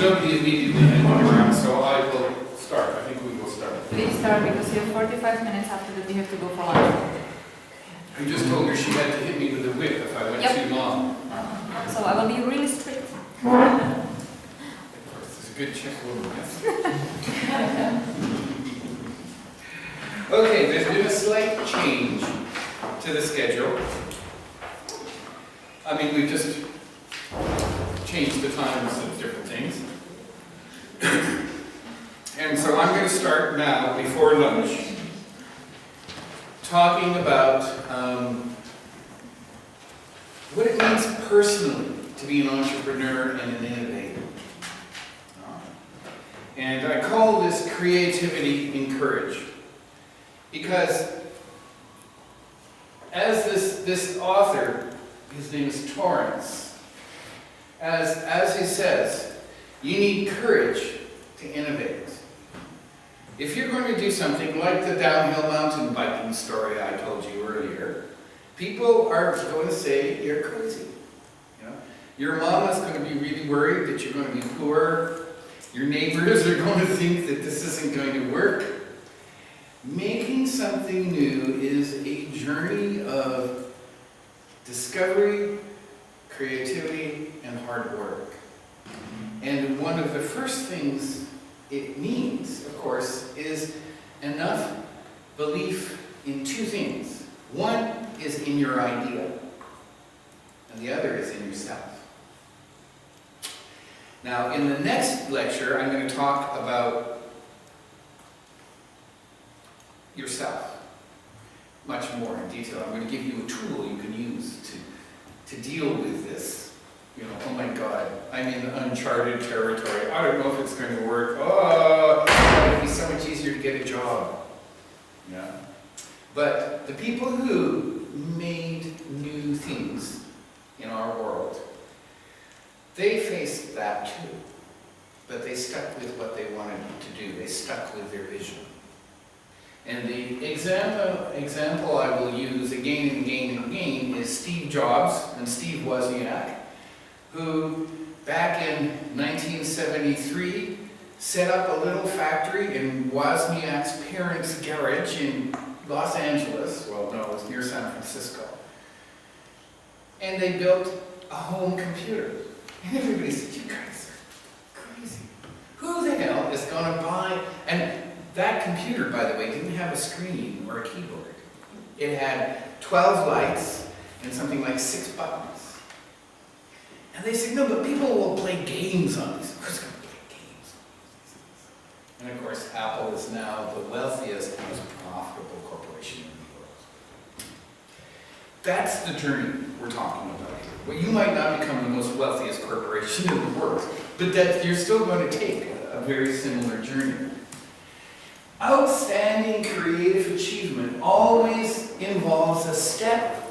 nobody immediately hanging around, so I will start. I think we will start. Please start because you have 45 minutes after that you have to go for lunch. I just told her she had to hit me with a whip if I went too long. So I will be really strict. Of course, it's a good Czech woman, yes. Okay, there's been a slight change to the schedule. I mean, we've just changed the times of different things. And so I'm going to start now, before lunch, talking about what it means personally to be an entrepreneur and an innovator. And I call this Creativity Encouraged. Because as this author, his name is Torrance, as he says, you need courage to innovate. If you're going to do something like the downhill mountain biking story I told you earlier, people are going to say you're crazy. You know? Your mama's going to be really worried that you're going to be poor. Your neighbors are going to think that this isn't going to work. Making something new is a journey of discovery, creativity, and hard work. And one of the first things it means, of course, is enough belief in two things. One is in your idea, and the other is in yourself. Now, in the next lecture, I'm going to talk about yourself much more in detail. I'm going to give you a tool you can use to deal with this. You know, oh my God, I'm in uncharted territory. I don't know if it's going to work. Oh, it would be so much easier to get a job. Yeah. But the people who made new things in our world, they faced that too. But they stuck with what they wanted to do. They stuck with their vision. And the example I will use again and again and again is Steve Jobs and Steve Wozniak, who back in 1973 set up a little factory in Wozniak's parents' garage in Los Angeles. Well, no, it was near San Francisco. And they built a home computer. And everybody said, you guys are crazy. Who the hell is going to buy... And that computer, by the way, didn't have a screen or a keyboard. It had 12 lights and something like 6 buttons. And they said, no, but people will play games on these. Who's going to play games on these? And of course, Apple is now the wealthiest, most profitable corporation in the world. That's the journey we're talking about here. Well, you might not become the most wealthiest corporation in the world, but that you're still going to take a very similar journey. Outstanding creative achievement always involves a step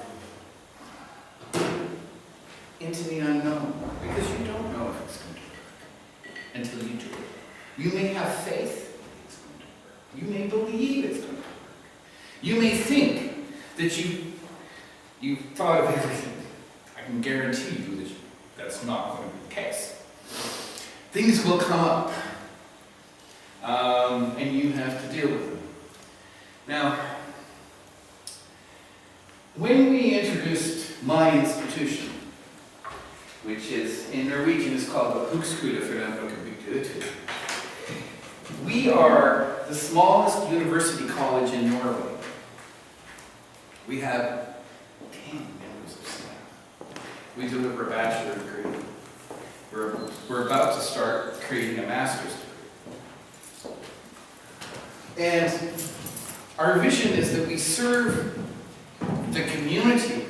into the unknown, because you don't know if it's going to work until you do it. You may have faith it's going to work. You may believe it's going to work. You may think that you've thought of everything. I can guarantee you that that's not going to be the case. Things will come up. And you have to deal with them. Now, when we introduced my institution, which is in Norwegian is called the Høgskole for Landbruksbygd, we are the smallest university college in Norway. We have 10 members of staff. We deliver a bachelor degree. We're about to start creating a master's degree. And our vision is that we serve the community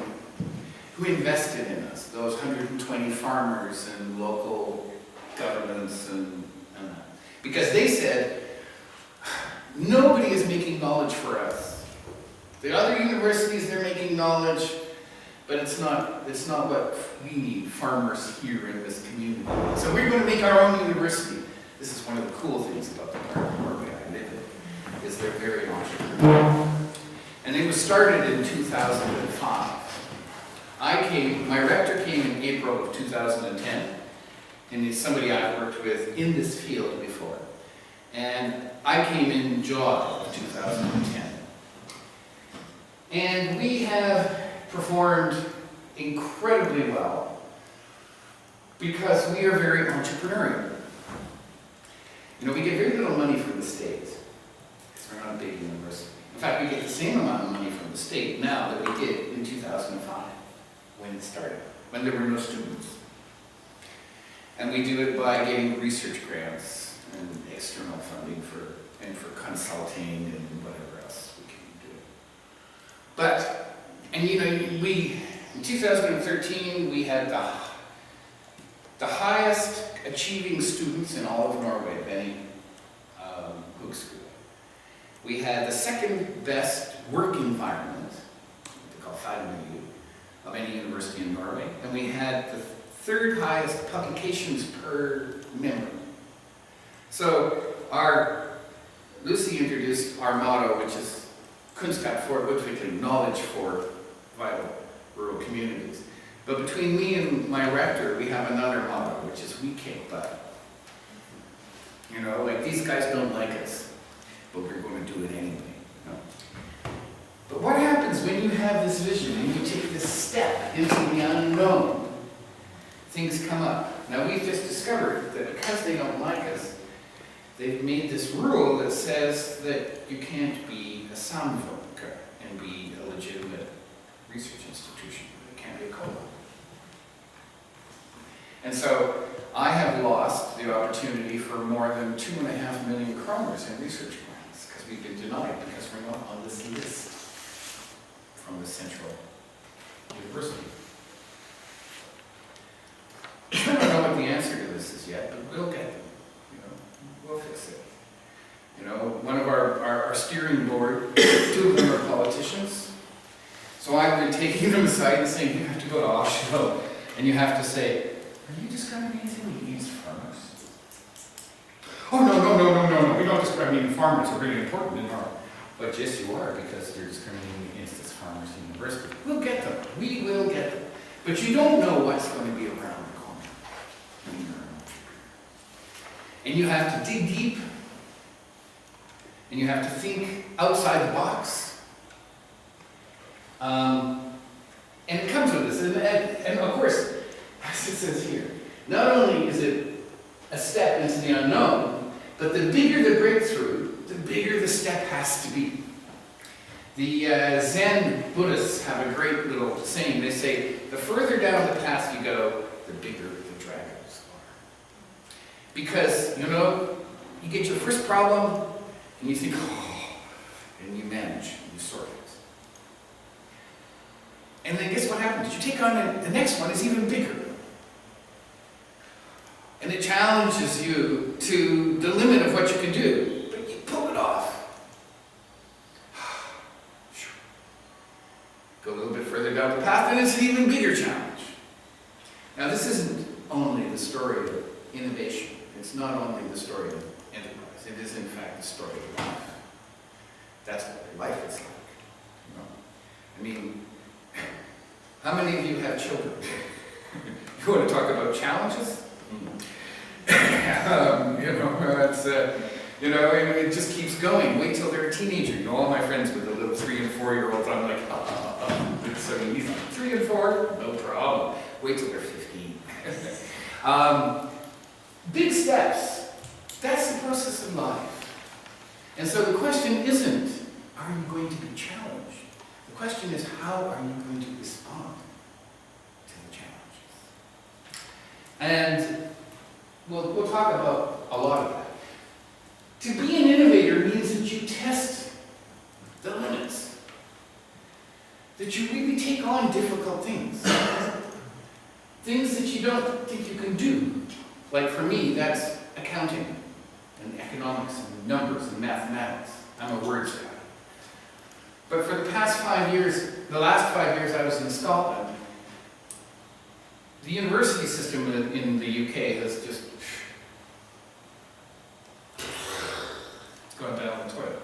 who invested in us, those 120 farmers and local governments and that. Because they said, nobody is making knowledge for us. The other universities, they're making knowledge, but it's not what we need, farmers here in this community. So we're going to make our own university. This is one of the cool things about the part of Norway I live in, is they're very entrepreneurial. And it was started in 2005. My rector came in April of 2010, and it's somebody I've worked with in this field before. And I came in July of 2010. And we have performed incredibly well because we are very entrepreneurial. You know, we get very little money from the state because we're not a big university. In fact, we get the same amount of money from the state now that we did in 2005 when it started, when there were no students. And we do it by getting research grants and external funding for consulting and whatever else we can do. But, and you know, in 2013, we had the highest achieving students in all of Norway of any school. We had the second best work environment, what they call fagmiljø, of any university in Norway, and we had the third highest publications per member. So Lucy introduced our motto, which is Kunnskap for utvikling, knowledge for vital rural communities. But between me and my rector, we have another motto, which is we kick butt. You know, like these guys don't like us, but we're going to do it anyway. You know? But what happens when you have this vision and you take this step into the unknown? Things come up. Now we've just discovered that because they don't like us, they've made this rule that says that you can't be a samfunn and be a legitimate research institution. It can't be a co-op. And so I have lost the opportunity for more than 2.5 million kroners in research grants because we've been denied because we're not on this list from the central university. I don't know what the answer to this is yet, but we'll get them. You know, we'll fix it. You know, one of our steering board, 2 of them are politicians. So I've been taking them aside and saying, you have to go to Oslo, and you have to say, are you discriminating against farmers? Oh, no, we don't discriminate against farmers, are really important in our... But yes, you are, because you're discriminating against this farmers university. We'll get them, we will get them. But you don't know what's going to be around the corner when you're an entrepreneur. And you have to dig deep, and you have to think outside the box. And it comes with this, and of course, as it says here, not only is it a step into the unknown, but the bigger the breakthrough, the bigger the step has to be. The Zen Buddhists have a great little saying. They say, the further down the path you go, the bigger the dragons are. Because, you know, you get your first problem, and you think, oh, and you manage, and you sort it. And then guess what happens? You take on the next one is even bigger. And it challenges you to the limit of what you can do, but you pull it off. Go a little bit further down the path, and it's an even bigger challenge. Now, this isn't only the story of innovation. It's not only the story of enterprise. It is, in fact, the story of life. That's what life is like. You know? I mean, how many of you have children? You want to talk about challenges? It just keeps going. Wait till they're a teenager. You know, all my friends with the little 3 and 4-year-olds, I'm like, it's so easy. 3 and 4, no problem. Wait till they're 15. Big steps. That's the process of life. And so the question isn't, are you going to be challenged? The question is, how are you going to respond to the challenges? And we'll talk about a lot of that. To be an innovator means that you test the limits. That you really take on difficult things. Things that you don't think you can do. Like for me, that's accounting and economics and numbers and mathematics. I'm a words guy. But for the last 5 years I was in Scotland, the university system in the UK has just gone down the toilet.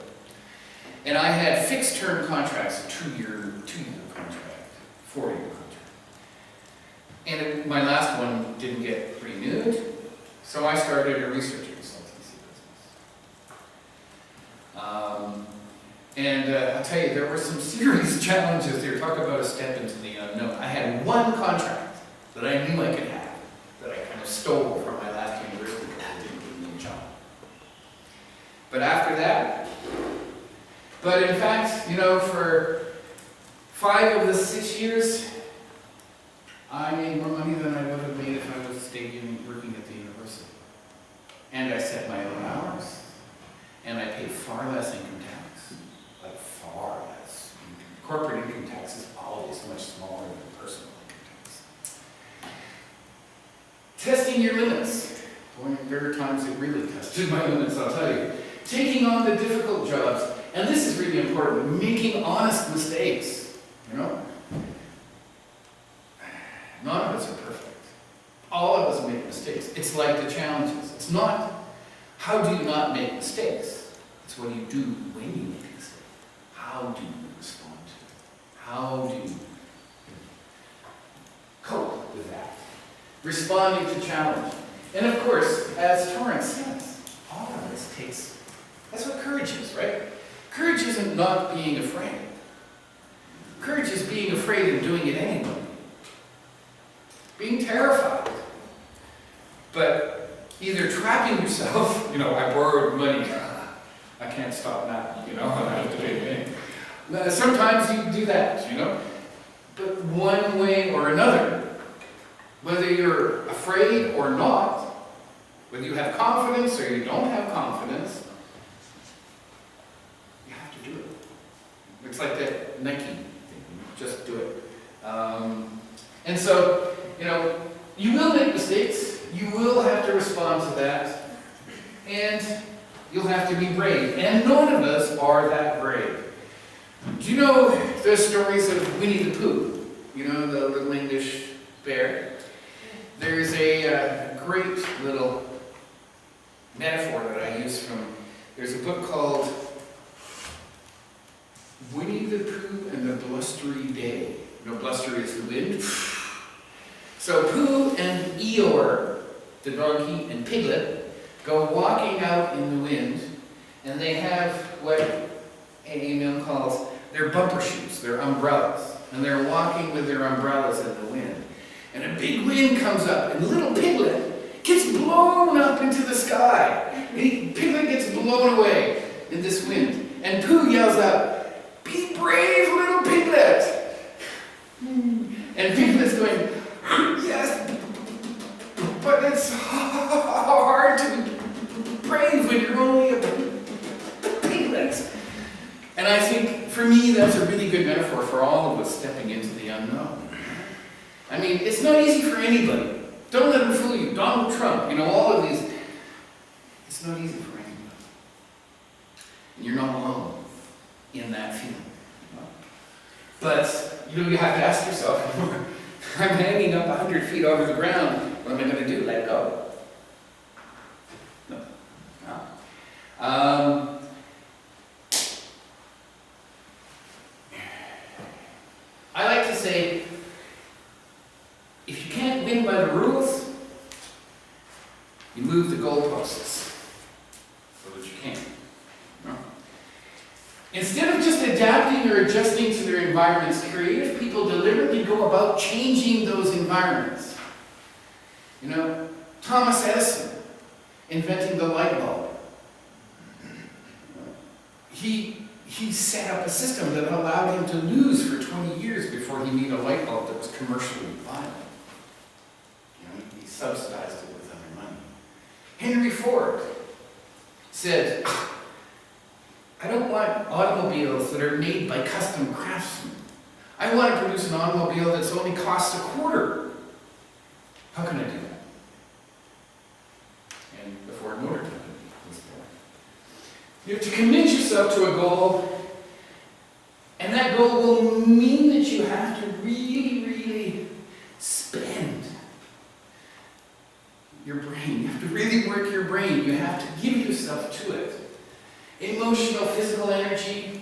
And I had fixed-term contracts, a 2-year contract, 4-year contract. And my last one didn't get renewed, So I started a research consultancy business. I'll tell you, there were some serious challenges there. Talk about a step into the unknown. I had one contract that I knew I could have, that I kind of stole from my last university because it didn't give me a job. But after that, in fact, for 5 of the 6 years, I made more money than I would have made if I was staying working at the university. And I set my own hours. And I paid far less income tax. Like far less. Corporate income tax is always much smaller than personal income tax. Testing your limits. Boy, there are times it really tested my limits, I'll tell you. Taking on the difficult jobs. And this is really important. Making honest mistakes. None of us are perfect. All of us make mistakes. It's like the challenges. It's not how do you not make mistakes. It's what do you do when you make a mistake. How do you respond to it? How do you cope with that? Responding to challenge. And of course, as Torrance says, all of this takes, that's what courage is, right? Courage isn't not being afraid. Courage is being afraid and doing it anyway. Being terrified. But either trapping yourself, I borrowed money, I can't stop now, I have to pay the thing. Sometimes you do that, But one way or another, whether you're afraid or not, whether you have confidence or you don't have confidence, you have to do it. It's like that Nike thing, just do it. And so, you will make mistakes, you will have to respond to that, and you'll have to be brave. And none of us are that brave. Do you know the stories of Winnie the Pooh? The little English bear? There's a great little metaphor that I use there's a book called Winnie the Pooh and the Blustery Day. Blustery is the wind. So Pooh and Eeyore, the donkey, and Piglet go walking out in the wind, and they have what A.A. Milne calls their bumper shoes, their umbrellas. And they're walking with their umbrellas in the wind. And a big wind comes up, and little Piglet gets blown up into the sky. And Piglet gets blown away in this wind. And Pooh yells out, "Be brave, little Piglet!" And Piglet's going, "Yes, but it's hard to be brave when you're only a piglet." And I think, for me, that's a really good metaphor for all of us stepping into the unknown. I mean, it's not easy for anybody. Don't let them fool you. Donald Trump, all of these. It's not easy for anybody. And you're not alone in that feeling. But, you have to ask yourself, I'm hanging up 100 feet over the ground. What am I going to do? Let go? No. I like to say, if you can't win by the rules, you move the goalposts so that you can. No. Instead of just adapting or adjusting to their environments, creative people deliberately go about changing those environments. Thomas Edison inventing the light bulb. He set up a system that allowed him to lose for 20 years before he made a light bulb that was commercially viable. He subsidized it with other money. Henry Ford said, "I don't want automobiles that are made by custom craftsmen. I want to produce an automobile that's only costs a quarter. How can I do that?" And the Ford Motor Company was born. You have to commit yourself to a goal, and that goal will mean that you have to really, really spend your brain. You have to really work your brain. You have to give yourself to it. Emotional, physical energy,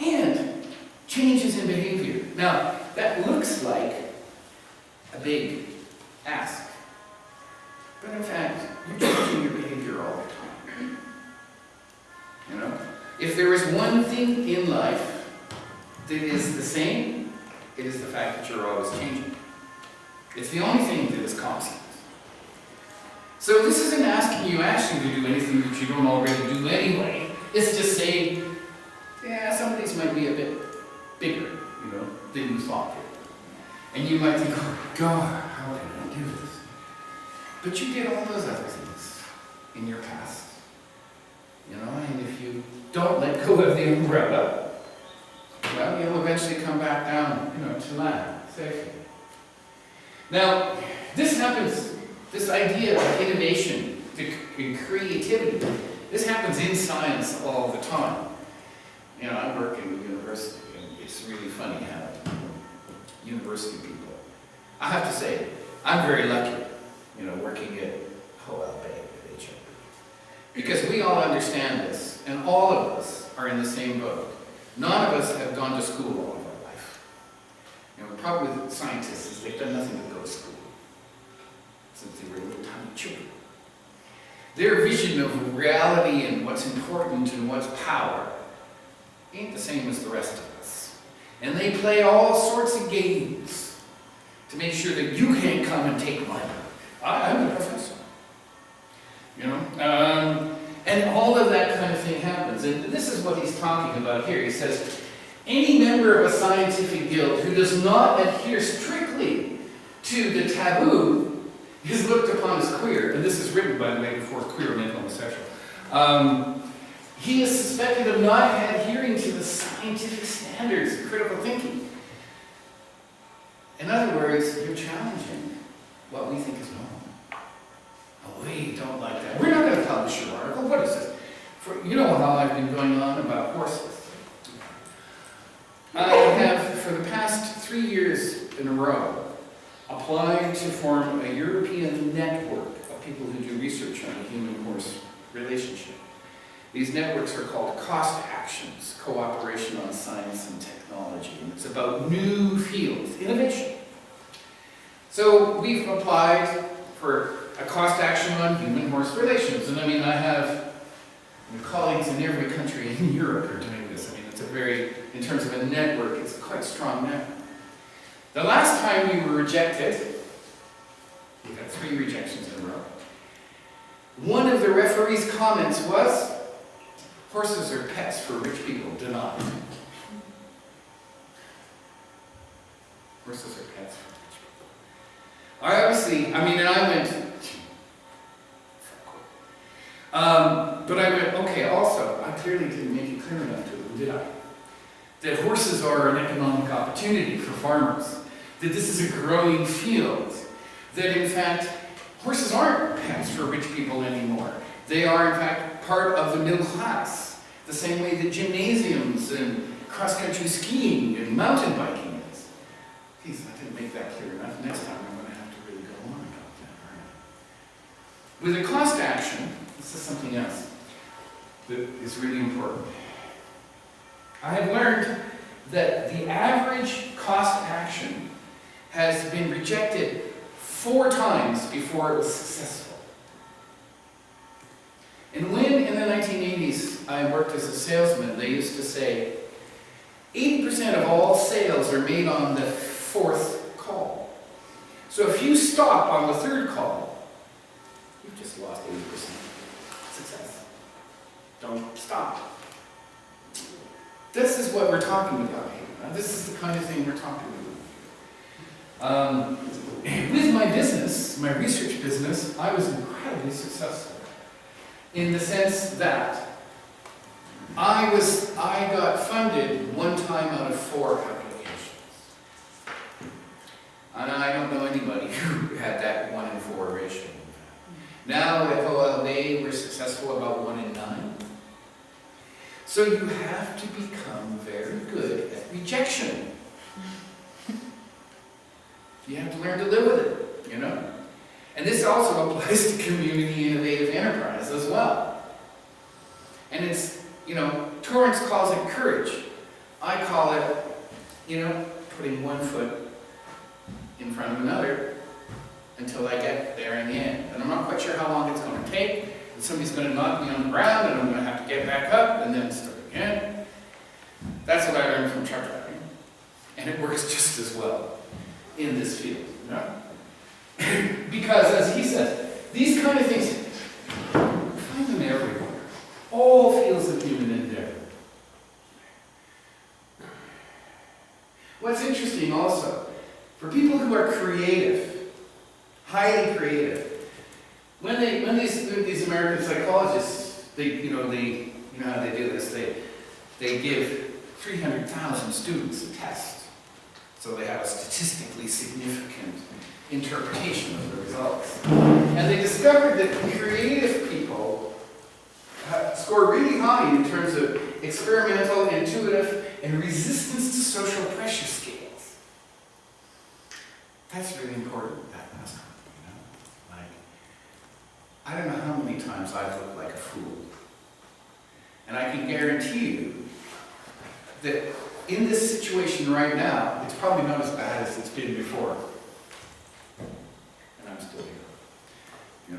and changes in behavior. Now, that looks like a big ask. But in fact, you're changing your behavior all the time. You know? If there is one thing in life that is the same, it is the fact that you're always changing. It's the only thing that is constant. So this isn't asking you actually to do anything that you don't already do anyway. It's just saying, yeah, some of these might be a bit bigger, you know, than you thought. And you might think, oh God, how can I do this? But you did all those other things in your past. You know, and if you don't let go of the umbrella, well, you'll eventually come back down, you know, to land safely. Now, this happens, this idea of innovation and creativity, this happens in science all the time. You know, I work in a university, and it's really funny how university people, I have to say, I'm very lucky, you know, working at Howell Bay at HO. Because we all understand this, and all of us are in the same boat. None of us have gone to school all of our life. You know, the problem with scientists is they've done nothing but go to school since they were little tiny children. Their vision of reality and what's important and what's power ain't the same as the rest of us. And they play all sorts of games to make sure that you can't come and take my book. I'm a professor. You know? And all of that kind of thing happens. And this is what he's talking about here. He says, any member of a scientific guild who does not adhere strictly to the taboo is looked upon as queer. And this is written, by the way, before queer meant homosexual. He is suspected of not adhering to the scientific standards of critical thinking. In other words, you're challenging what we think is normal. Oh, we don't like that. We're not going to publish your article. What is this? You know how I've been going on about horses. I have, for the past 3 years in a row, applied to form a European network of people who do research on the human-horse relationship. These networks are called Cost Actions, Cooperation on Science and Technology, and it's about new fields, innovation. So we've applied for a cost action on human-horse relations, and I mean, I have colleagues in every country in Europe are doing this. I mean, it's a very, in terms of a network, it's a quite strong network. The last time we were rejected, we got 3 rejections in a row. One of the referee's comments was, horses are pets for rich people, denied. Horses are pets for rich people. I obviously, I mean, and I went, but I went, okay, also, I clearly didn't make it clear enough to them, did I? That horses are an economic opportunity for farmers. That this is a growing field. That in fact, horses aren't pets for rich people anymore. They are in fact part of the middle class. The same way that gymnasiums and cross-country skiing and mountain biking is. Geez, I didn't make that clear enough. Next time I'm going to have to really go on about that. With a cost action, this is something else that is really important. I have learned that the average cost action has been rejected 4 times before it was successful. And when in the 1980s I worked as a salesman, they used to say 80% of all sales are made on the 4th call. So if you stop on the 3rd call, you've just lost 80% success. Don't stop. This is what we're talking about here. Now, this is the kind of thing we're talking about. With my business, my research business, I was incredibly successful. In the sense that I got funded 1 time out of 4 applications. And I don't know anybody who had that 1 in 4 ratio. Now at OLA, we're successful about 1 in 9. So you have to become very good at rejection. You have to learn to live with it, you know? And this also applies to community innovative enterprise as well. And it's, you know, Torrance calls it courage. I call it, you know, putting 1 foot in front of another until I get there in the end. And I'm not quite sure how long it's going to take. And somebody's going to knock me on the ground, and I'm going to have to get back up and then start again. That's what I learned from truck driving. And it works just as well in this field. You know? Because, as he says, these kind of things, you find them everywhere. All fields of human endeavor. What's interesting also, for people who are creative, highly creative, when these American psychologists, you know how they do this, they give 300,000 students a test. So they have a statistically significant interpretation of the results. And they discovered that creative people score really high in terms of experimental, intuitive, and resistance to social pressure scales. That's really important, that last one, you know? Like, I don't know how many times I've looked like a fool. And I can guarantee you that in this situation right now, it's probably not as bad as it's been before. And I'm still here. You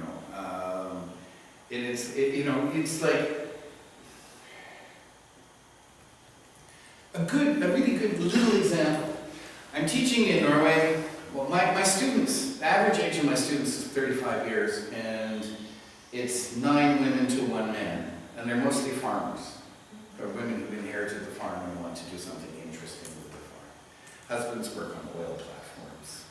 know, it's like a really good little example. I'm teaching in Norway. Well, my students, the average age of my students is 35 years, and it's 9 women to 1 man, and they're mostly farmers. They're women who've inherited the farm and want to do something interesting with the farm. Husbands work on oil platforms,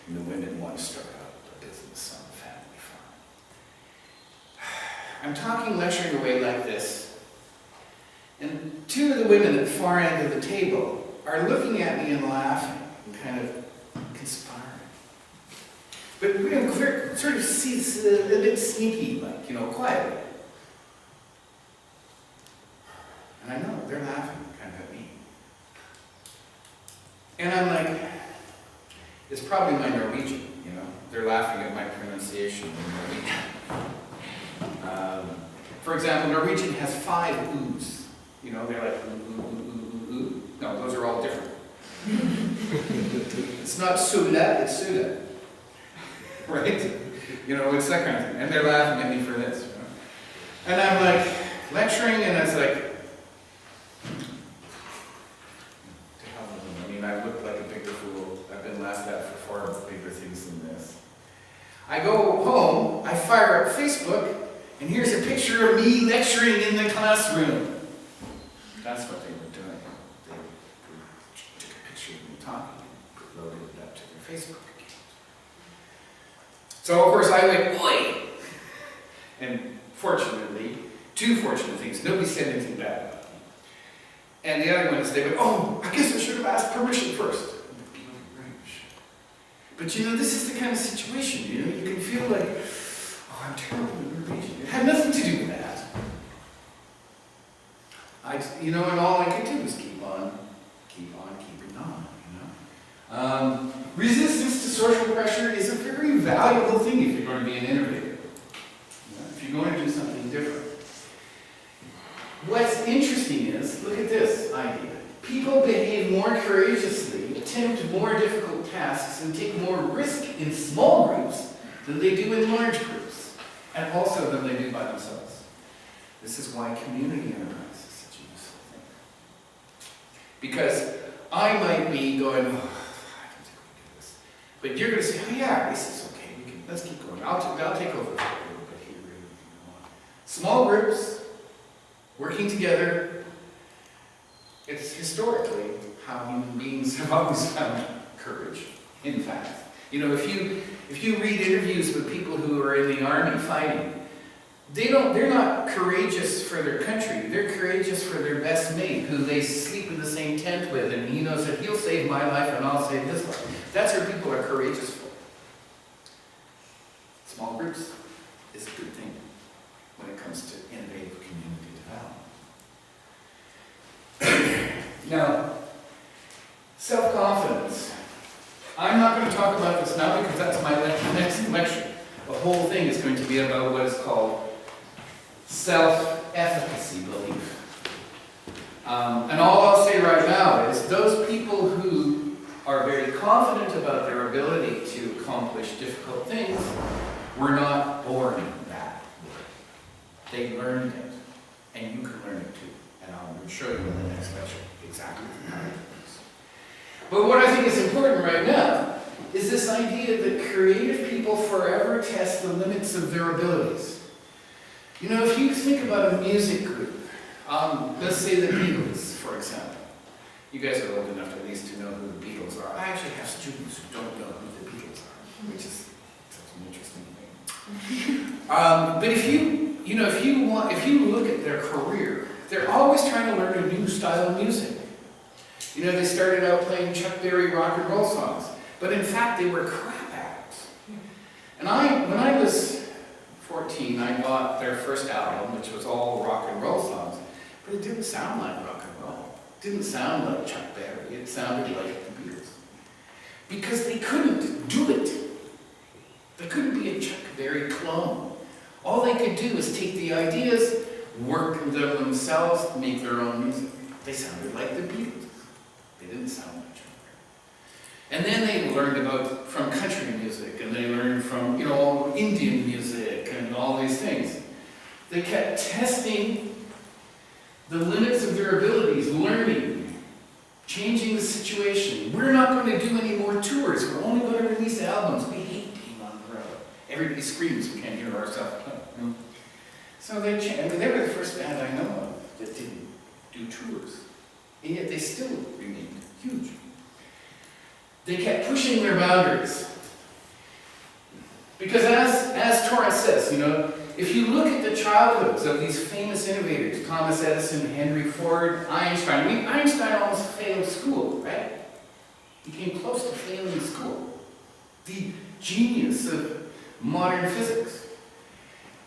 and the women want to start out a business on a family farm. I'm talking, lecturing away like this, and 2 of the women at the far end of the table are looking at me and laughing and kind of conspiring. But we sort of see a bit sneaky, like, you know, quietly. And I know they're laughing kind of at me. And I'm like, it's probably my Norwegian, you know. They're laughing at my pronunciation in Norwegian. For example, Norwegian has 5 oohs. You know, they're like, ooh, ooh, ooh, ooh, ooh. No, those are all different. It's not suda, it's suda. Right? You know, it's that kind of thing. And they're laughing at me for this. You know? And I'm like, lecturing, and it's like, I mean, I've looked like a bigger fool. I've been laughed at for far bigger things than this. I go home, I fire up Facebook, and here's a picture of me lecturing in the classroom. That's what they were doing. They took a picture of me talking and loaded it up to their Facebook account. So, of course, I went, oi! And fortunately, 2 fortunate things. Nobody said anything bad about me. And the other one is they went, oh, I guess I should have asked permission first. But you know, this is the kind of situation, you know, you can feel like, oh, I'm terrible at Norwegian. It had nothing to do with that. And all I could do was keep on keeping on, you know. Resistance to social pressure is a very valuable thing if you're going to be an innovator. You know, if you're going to do something different. What's interesting is, look at this idea. People behave more courageously, attempt more difficult tasks, and take more risk in small groups than they do in large groups, and also than they do by themselves. This is why community enterprise is such a useful thing. Because I might be going, oh, I don't think we can do this. But you're going to say, oh yeah, this is okay, let's keep going. I'll take over for a little bit here. Small groups, working together, it's historically how human beings have always found courage, in fact. You know, if you read interviews with people who are in the army fighting, they're not courageous for their country, they're courageous for their best mate, who they sleep in the same tent with, and he knows that he'll save my life and I'll save his life. That's what people are courageous for. Small groups is a good thing when it comes to innovative community development. Now, self-confidence. I'm not going to talk about this now because that's my next lecture. The whole thing is going to be about what is called self-efficacy belief. And all I'll say right now is those people who are very confident about their ability to accomplish difficult things were not born that way. They learned it, and you can learn it too. And I'll show you in the next lecture exactly how it works. But what I think is important right now is this idea that creative people forever test the limits of their abilities. You know, if you think about a music group, let's say the Beatles, for example. You guys are old enough at least to know who the Beatles are. I actually have students who don't know who the Beatles are, which is such an interesting thing. But if you look at their career, they're always trying to learn a new style of music. You know, they started out playing Chuck Berry rock and roll songs, but in fact they were crap addicts. And when I was 14, I bought their first album, which was all rock and roll songs, but it didn't sound like rock and roll. It didn't sound like Chuck Berry. It sounded like the Beatles. Because they couldn't do it. They couldn't be a Chuck Berry clone. All they could do was take the ideas, work them themselves, make their own music. They sounded like the Beatles. They didn't sound like Chuck Berry. And then they learned from country music, and they learned from, Indian music, and all these things. They kept testing the limits of their abilities, learning, changing the situation. We're not going to do any more tours. We're only going to release albums. We hate being on the road. Everybody screams, we can't hear ourselves. So they changed. They were the first band I know of that didn't do tours. And yet they still remained huge. They kept pushing their boundaries. Because as Torrance says, if you look at the childhoods of these famous innovators, Thomas Edison, Henry Ford, Einstein, Einstein almost failed school, right? He came close to failing school. The genius of modern physics.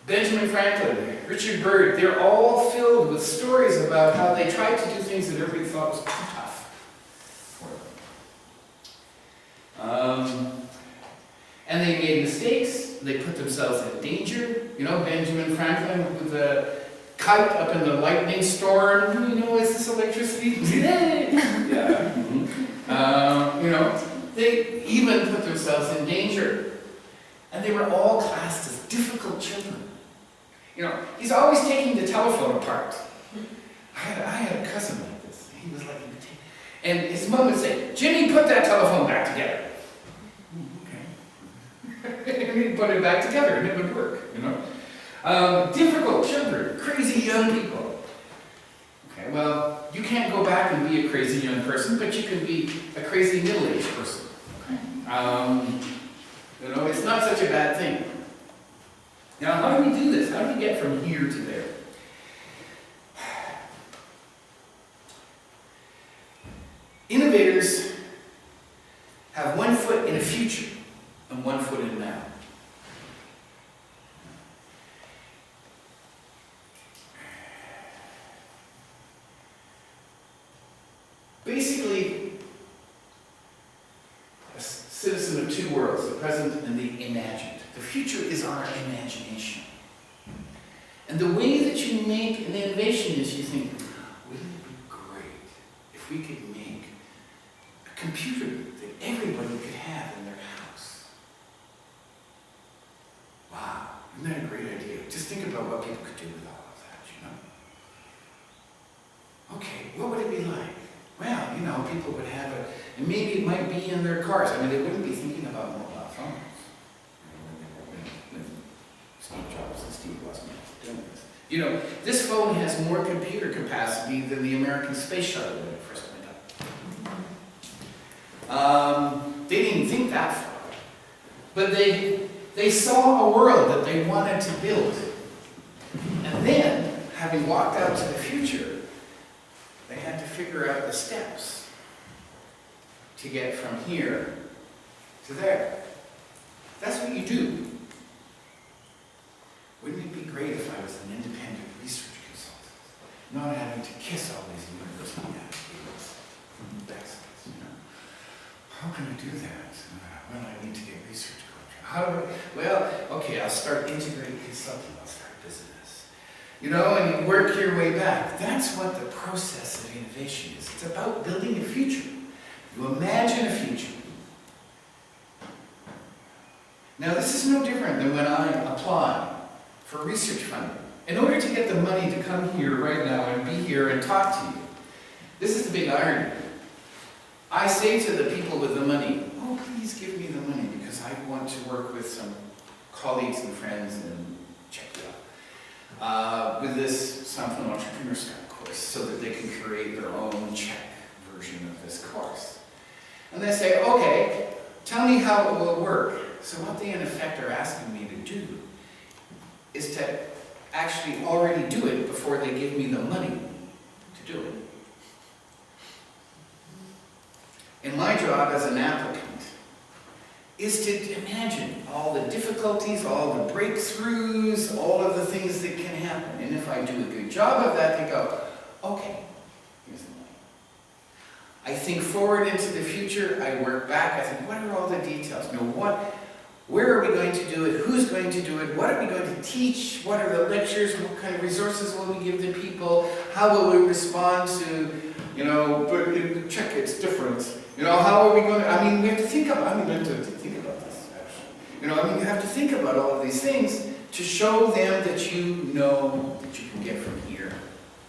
Benjamin Franklin, Richard Byrd, they're all filled with stories about how they tried to do things that everybody thought was too tough for them. And they made mistakes. They put themselves in danger. Benjamin Franklin with a kite up in the lightning storm. Is this electricity? Yeah. They even put themselves in danger. And they were all classed as difficult children. He's always taking the telephone apart. I had a cousin like this. He was like, and his mom would say, "Jimmy, put that telephone back together." And he'd put it back together and it would work, Difficult children, crazy young people. Okay, well, you can't go back and be a crazy young person, but you can be a crazy middle-aged person. Okay? It's not such a bad thing. Now, how do we do this? How do we get from here to there? Innovators have one foot in the future and one foot in now. Basically, a citizen of two worlds, the present and the imagined. The future is our imagination. And the way that you make an innovation is you think, wouldn't it be great if we could make a computer that everybody could have in their house? Wow, isn't that a great idea? Just think about what people could do with all of that, Okay, what would it be like? Well, people would have it, and maybe it might be in their cars. They wouldn't be thinking about mobile phones. Steve Jobs and Steve wasn't doing this. This phone has more computer capacity than the American space shuttle when it first went up. They didn't think that far. But they saw a world that they wanted to build. And then, having walked out to the future, they had to figure out the steps to get from here to there. That's what you do. Wouldn't it be great if I was an independent research consultant, not having to kiss all these university athletes from backstage, How can I do that? Well, I need to get research coaching. I'll start integrating consulting. I'll start business. And you work your way back. That's what the process of innovation is. It's about building a future. You imagine a future. Now, this is no different than when I apply for research funding. In order to get the money to come here right now and be here and talk to you, this is the big irony. I say to the people with the money, oh, please give me the money because I want to work with some colleagues and friends and check it out. With this Something Entrepreneur Scout course so that they can create their own Czech version of this course. And they say, okay, tell me how it will work. So what they in effect are asking me to do is to actually already do it before they give me the money to do it. And my job as an applicant is to imagine all the difficulties, all the breakthroughs, all of the things that can happen. And if I do a good job of that, they go, okay, here's the money. I think forward into the future, I work back, I think, what are all the details? You know, where are we going to do it? Who's going to do it? What are we going to teach? What are the lectures? What kind of resources will we give to people? How will we respond to, but in Czech it's different. How are we going to, we have to think about, we have to think about this, actually. You have to think about all of these things to show them that you know that you can get from here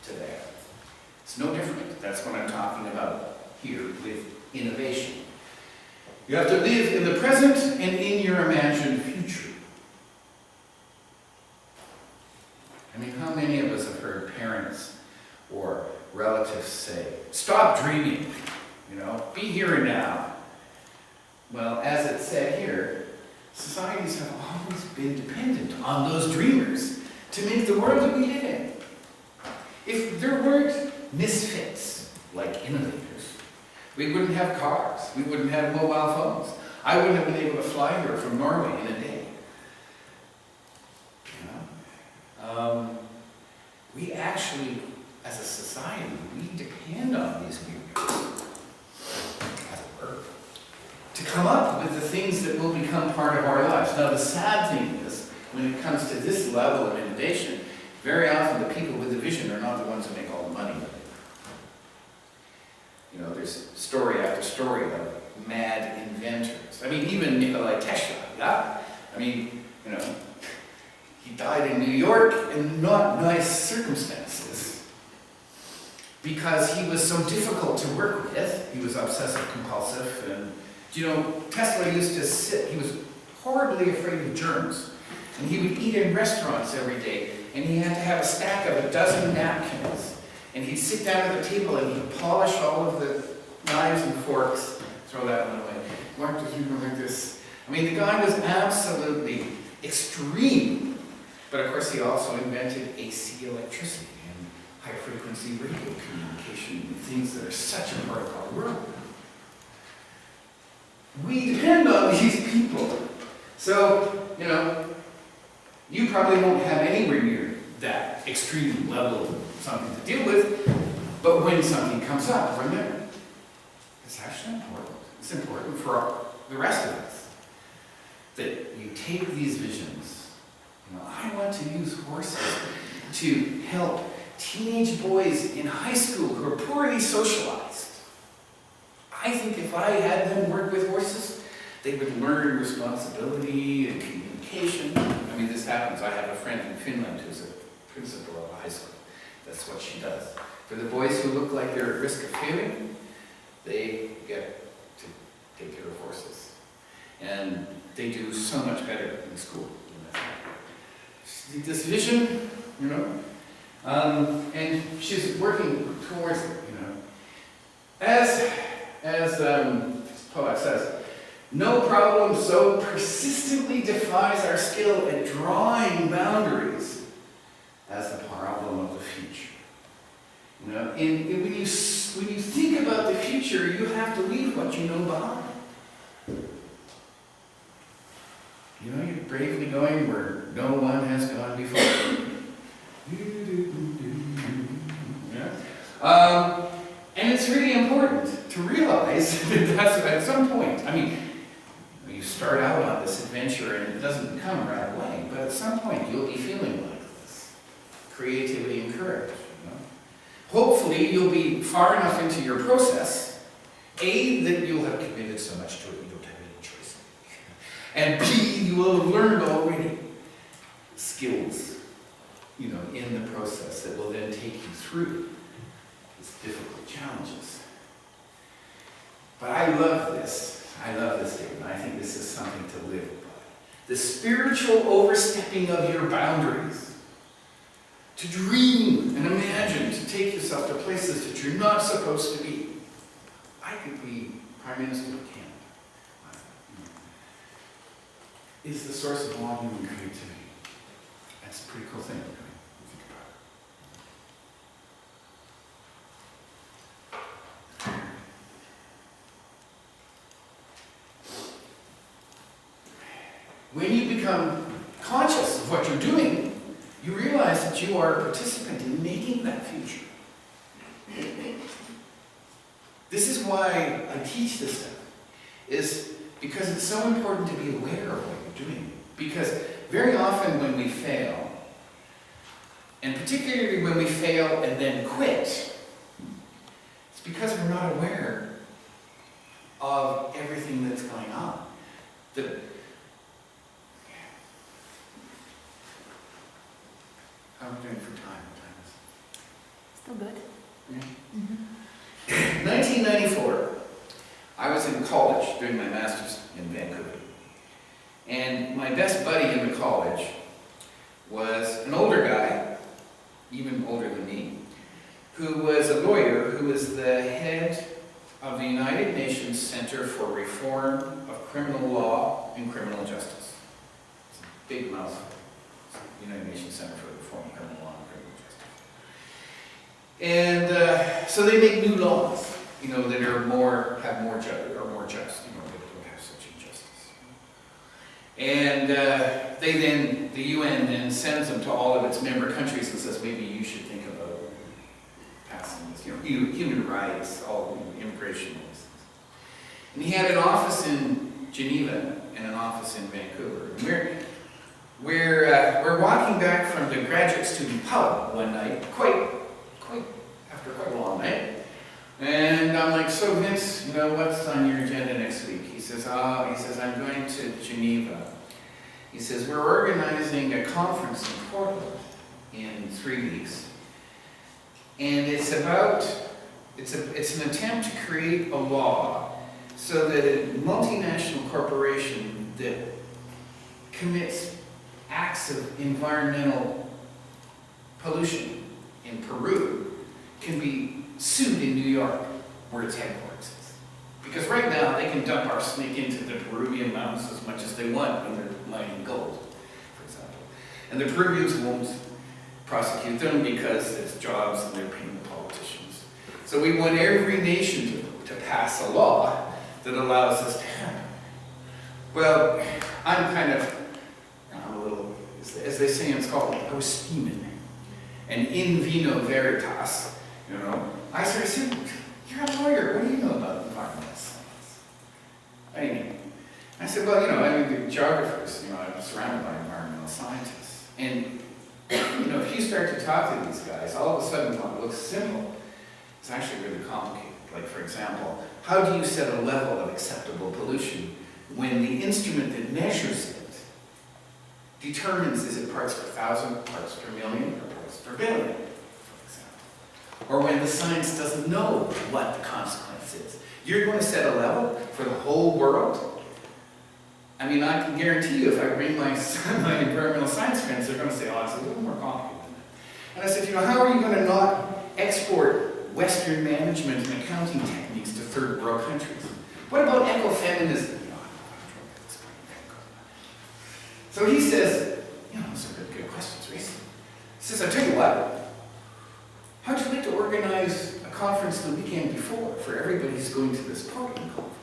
to there. It's no different. That's what I'm talking about here with innovation. You have to live in the present and in your imagined future. How many of us have heard parents or relatives say, stop dreaming, be here and now. Well, as it said here, societies have always been dependent on those dreamers to make the world that we live in. If there weren't misfits like innovators, we wouldn't have cars, we wouldn't have mobile phones. I wouldn't have been able to fly here from Norway in a day. We actually, as a society, we depend on these weirdos, as it were, to come up with the things that will become part of our lives. Now, the sad thing is, when it comes to this level of innovation, very often the people with the vision are not the ones who make all the money. There's story after story of mad inventors. Even Nikola Tesla, yeah? He died in New York in not nice circumstances because he was so difficult to work with. He was obsessive compulsive, and Tesla used to sit, he was horribly afraid of germs, and he would eat in restaurants every day, and he had to have a stack of 12 napkins. And he'd sit down at the table and he'd polish all of the knives and forks, throw that one away. Mark, does you go like this? The guy was absolutely extreme. But of course, he also invented AC electricity and high-frequency radio communication, things that are such a part of our world. We depend on these people. So, you probably won't have anywhere near that extreme level of something to deal with, but when something comes up, remember, it's actually important. It's important for the rest of us that you take these visions. I want to use horses to help teenage boys in high school who are poorly socialized. I think if I had them work with horses, they would learn responsibility and communication. This happens. I have a friend in Finland who's a principal of a high school. That's what she does. For the boys who look like they're at risk of failing, they get to take care of horses. And they do so much better in school. This vision, and she's working towards it, As this poet says, no problem so persistently defies our skill at drawing boundaries as the problem of the future. And when you think about the future, you have to leave what you know behind. You're bravely going where no one has gone before. Yeah? And it's really important to realize that that's at some point. You start out on this adventure and it doesn't come right away, but at some point you'll be feeling like this. Creativity and courage. Hopefully you'll be far enough into your process A, that you'll have committed so much to it you don't have any choice. And B, you will have learned already skills, you know, in the process that will then take you through these difficult challenges. But I love this. I love this statement. I think this is something to live by. The spiritual overstepping of your boundaries. To dream and imagine, to take yourself to places that you're not supposed to be. I could be Prime Minister of Canada. Is the source of all human creativity. That's a pretty cool thing. Think about it. When you become conscious of what you're doing, you realize that you are a participant in making that future. This is why I teach this stuff, is because it's so important to be aware of what you're doing. Because very often when we fail, and particularly when we fail and then quit, it's because we're not aware of everything that's going on. How are we doing for time? Still good. Yeah. 1994, I was in college doing my master's in Vancouver. And my best buddy in the college was an older guy, even older than me, who was a lawyer who was the head of the United Nations Center for Reform of Criminal Law and Criminal Justice. It's a big mouthful. United Nations Center for Reform of Criminal Law and Criminal Justice. And so they make new laws, you know, that are more just, you know, that don't have such injustice. And the UN then sends them to all of its member countries and says, maybe you should think about passing this, you know, human rights, all immigration laws. And he had an office in Geneva and an office in Vancouver. And we're walking back from the graduate student pub one night, after quite a long night. And I'm like, so Vince, you know, what's on your agenda next week? He says, I'm going to Geneva. He says, we're organizing a conference in Portland in 3 weeks. And it's an attempt to create a law so that a multinational corporation that commits acts of environmental pollution in Peru can be sued in New York, where its headquarters is. Because right now they can dump arsenic into the Peruvian mountains as much as they want when they're mining gold, for example. And the Peruvians won't prosecute them because it's jobs and they're paying the politicians. So we want every nation to pass a law that allows this to happen. Well, I'm a little, as they say in Scotland, I was scheming. And in vino veritas, you know, I sort of said, you're a lawyer, what do you know about environmental science? I said, well, you know, I mean, the geographers, you know, I'm surrounded by environmental scientists. And, you know, if you start to talk to these guys, all of a sudden what looks simple is actually really complicated. Like, for example, how do you set a level of acceptable pollution when the instrument that measures it determines is it parts per thousand, parts per million, or parts per billion, for example. Or when the science doesn't know what the consequence is. You're going to set a level for the whole world? I mean, I can guarantee you if I bring my environmental science friends, they're going to say, oh, it's a little more complicated than that. And I said, you know, how are you going to not export Western management and accounting techniques to third world countries? What about ecofeminism? So he says, you know, those are good questions, Rhys. He says, I'll tell you what, how'd you like to organize a conference the weekend before for everybody who's going to this Portland conference?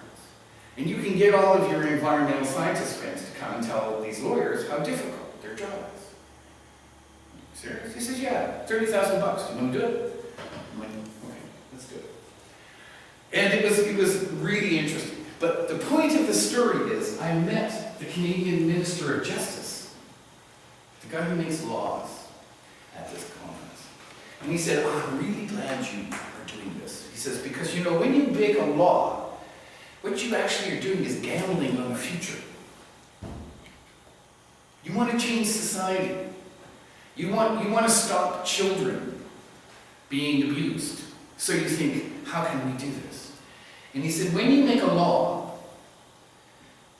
And you can get all of your environmental scientist friends to come and tell these lawyers how difficult their job is. Serious? He says, yeah, $30,000. Do you want to do it? I'm like, okay, let's do it. And it was really interesting. But the point of the story is, I met the Canadian Minister of Justice, the guy who makes laws, at this conference. And he said, oh, I'm really glad you are doing this. He says, because you know, when you make a law, what you actually are doing is gambling on the future. You want to change society. You want to stop children being abused. So you think, how can we do this? And he said, when you make a law,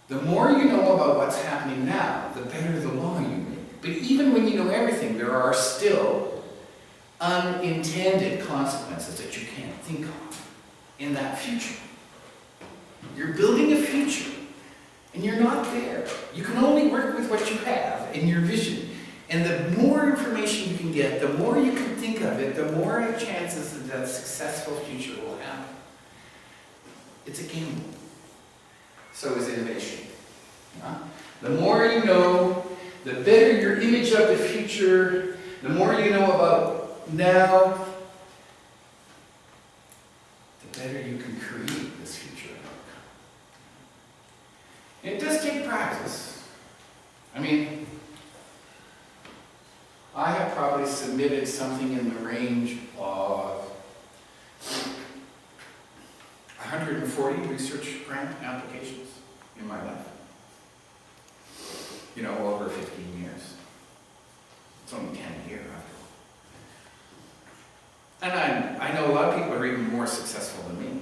the more you know about what's happening now, the better the law you make. But even when you know everything, there are still unintended consequences that you can't think of in that future. You're building a future, and you're not there. You can only work with what you have in your vision. And the more information you can get, the more you can think of it, the more chances that a successful future will happen. It's a gamble. So is innovation. The more you know, the better your image of the future, the more you know about now, the better you can create this future. It does take practice. I mean, I have probably submitted something in the range of 140 research grant applications in my life. You know, over 15 years. It's only 10 a year after all. And I know a lot of people are even more successful than me.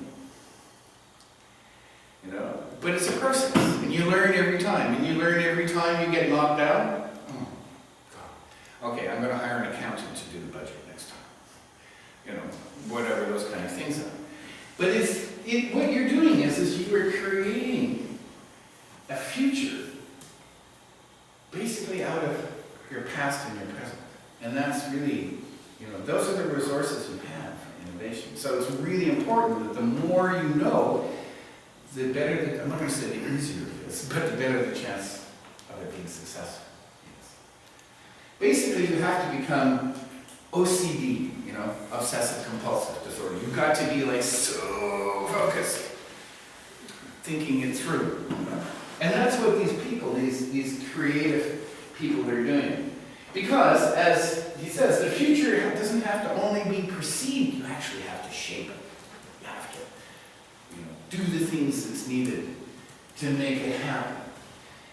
You know, but it's a process, and you learn every time. And you learn every time you get knocked down. Oh, God. Okay, I'm going to hire an accountant to do the budget next time. You know, whatever those kind of things are. But what you're doing is you are creating a future basically out of your past and your present. And that's really, you know, those are the resources you have for innovation. So it's really important that the more you know, the better, I'm not going to say the easier it is, but the better the chance of it being successful. Yes. Basically, you have to become OCD, you know, obsessive compulsive disorder. You've got to be like so focused, thinking it through. You know? And that's what these people, these creative people are doing. Because, as he says, the future doesn't have to only be perceived, you actually have to shape it. You have to, you know, do the things that's needed to make it happen.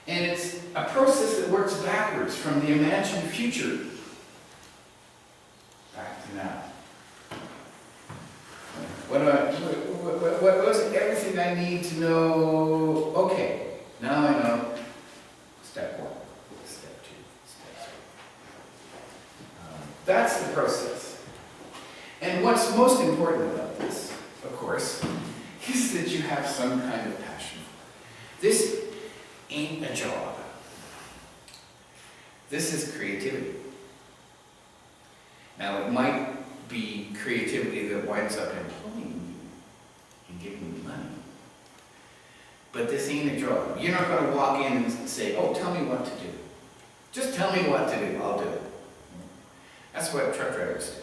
And it's a process that works backwards from the imagined future back to now. What was everything I need to know? Okay, now I know. Step 1, step 2, step 3. That's the process. And what's most important about this, of course, is that you have some kind of passion for it. This ain't a job. This is creativity. Now, it might be creativity that winds up employing you and giving you money. But this ain't a job. You're not going to walk in and say, oh, tell me what to do. Just tell me what to do, I'll do it. That's what truck drivers do.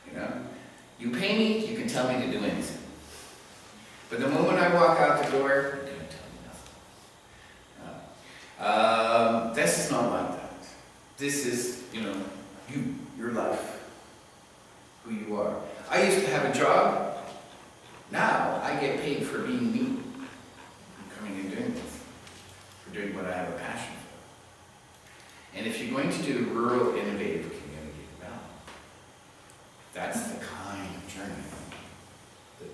You know? You pay me, you can tell me to do anything. But the moment I walk out the door, you're going to tell me nothing. This is not like that. This is, you know, your life, who you are. I used to have a job. Now I get paid for being me. I'm coming and doing this. For doing what I have a passion for. And if you're going to do rural innovative community development, that's the kind of journey that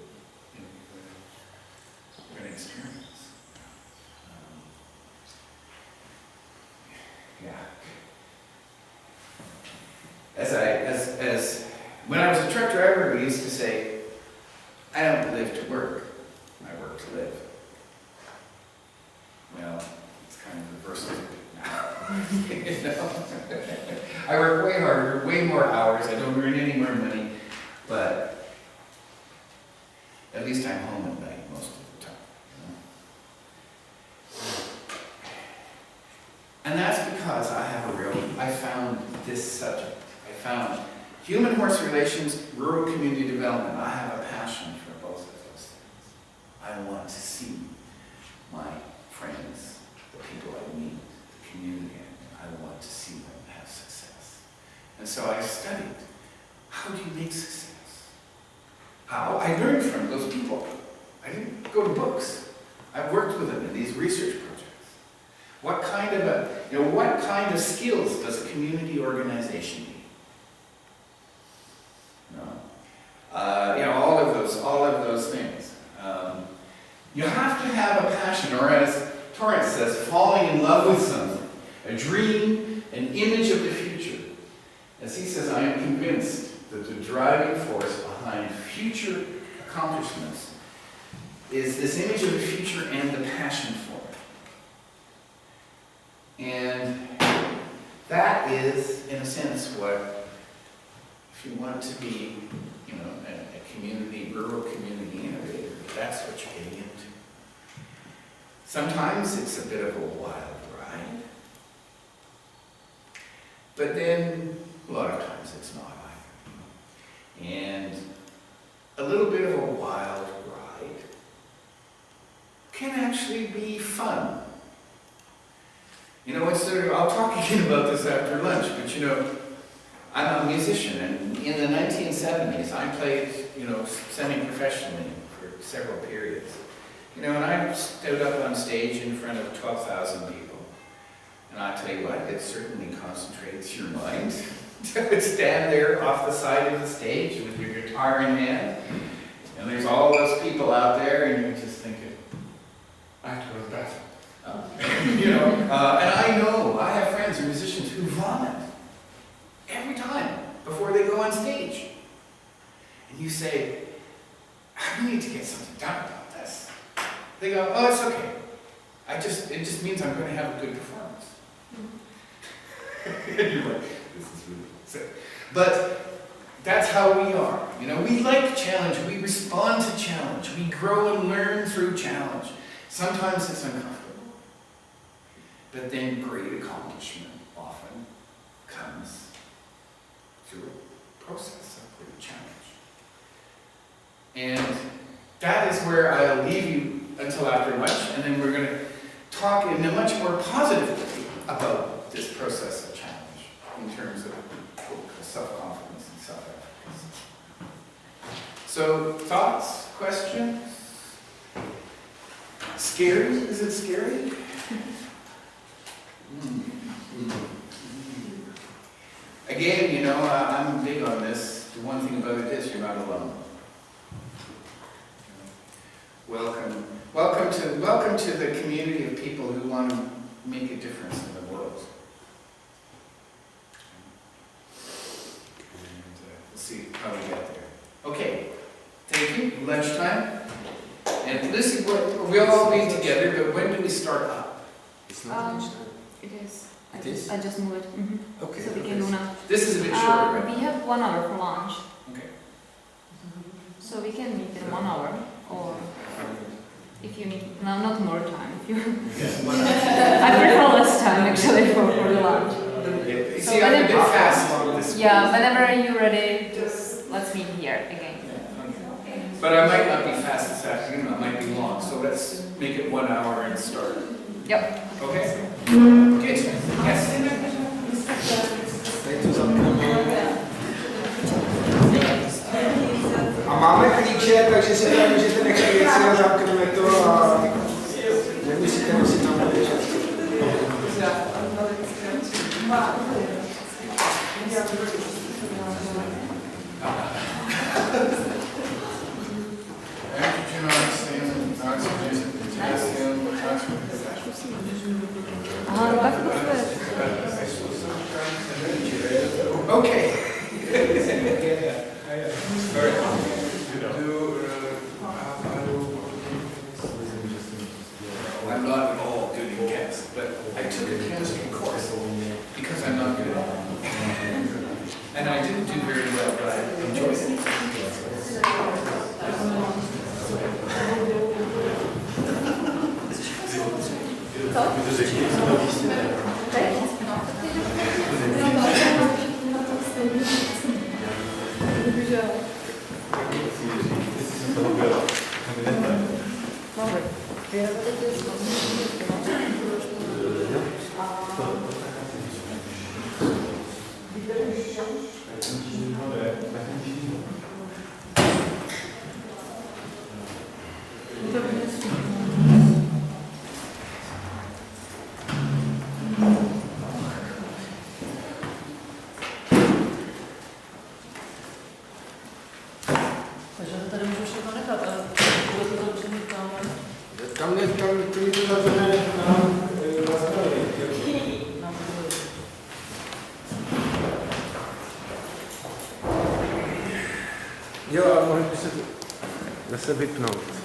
we're going to experience. Yeah. As when I was a truck driver, we used to say, I don't live to work, I work to live. Well, it's kind of reversed now. You know? I work way harder, way more hours, I don't earn any more money, but at least I'm home at night most of the time. You know? And that's because I found this subject. I found human-horse relations, rural community development. I have a passion for both of those things. I want to see my friends, the people I meet, the community, I want to see them have success. And so I studied, how do you make success? How? I learned from those people. I didn't go to books. kind of what kind of skills does a community organization need? All of those things. You have to have a passion, or as Torrance says, falling in love with something, a dream, an image of the future. As he says, I am convinced that the driving force behind future accomplishments is this image of the future and the passion for it. And that is, in a sense, what, if you want to be, a community, rural community innovator, that's what you're getting into. Sometimes it's a bit of a wild ride, but then a lot of times it's not either. And a little bit of a wild ride can actually be fun. I'll talk again about this after lunch, but I'm a musician, and in the 1970s I played, semi-professionally for several periods. And I stood up on stage in front of 12,000 people. And I tell you what, it certainly concentrates your mind to stand there off the side of the stage with your guitar in hand. And there's all those people out there, and you're just thinking, I have to go to the bathroom. And I have friends who are musicians who vomit every time before they go on stage. And you say, I need to get something done about this. They go, oh, it's okay. It just means I'm going to have a good performance. And you're like, this is really sick. But that's how we are. We like challenge. We respond to challenge. We grow and learn through challenge. Sometimes it's uncomfortable. But then great accomplishment often comes through a process of great challenge. And that is where I'll leave you until after lunch, and then we're going to talk in a much more positive way about this process of challenge in terms of self-confidence and self-efficacy. So, thoughts, questions? Scary? Is it scary? Again, I'm big on this. The one thing about it is you're not alone. Welcome to the community of people who want to make a difference in the world. And we'll see how we get there. Okay, thank you. Lunchtime. And Lucy, we'll all be together, but when do we start up? It's not lunchtime. It is. It is? I just moved it. Mm-hmm. Okay. So we can do now. This is a bit shorter, right? We have 1 hour for lunch. Okay. So we can meet in 1 hour, or if you need, no, not more time. If you, I prefer less time actually for the lunch. You So see, I'm a bit whenever- fast on this. Yeah, whenever you're ready, just let's meet here again. But I might not be fast this afternoon, I might be long, so let's make it 1 hour and start. Yep. Okay? Good. Yes. A máme klíče, takže si tam můžete nechat věci a zamkneme to a nemusíte nosit na mě často. Aha, ruka se potřebuje. Okay. I'm not at all good at chemistry, but I took a chemistry course because I'm not good at it. And I didn't do very well, but I enjoyed it. Kam mi to zavřené na zdroji? Jo, ale mohli by se zase vypnout.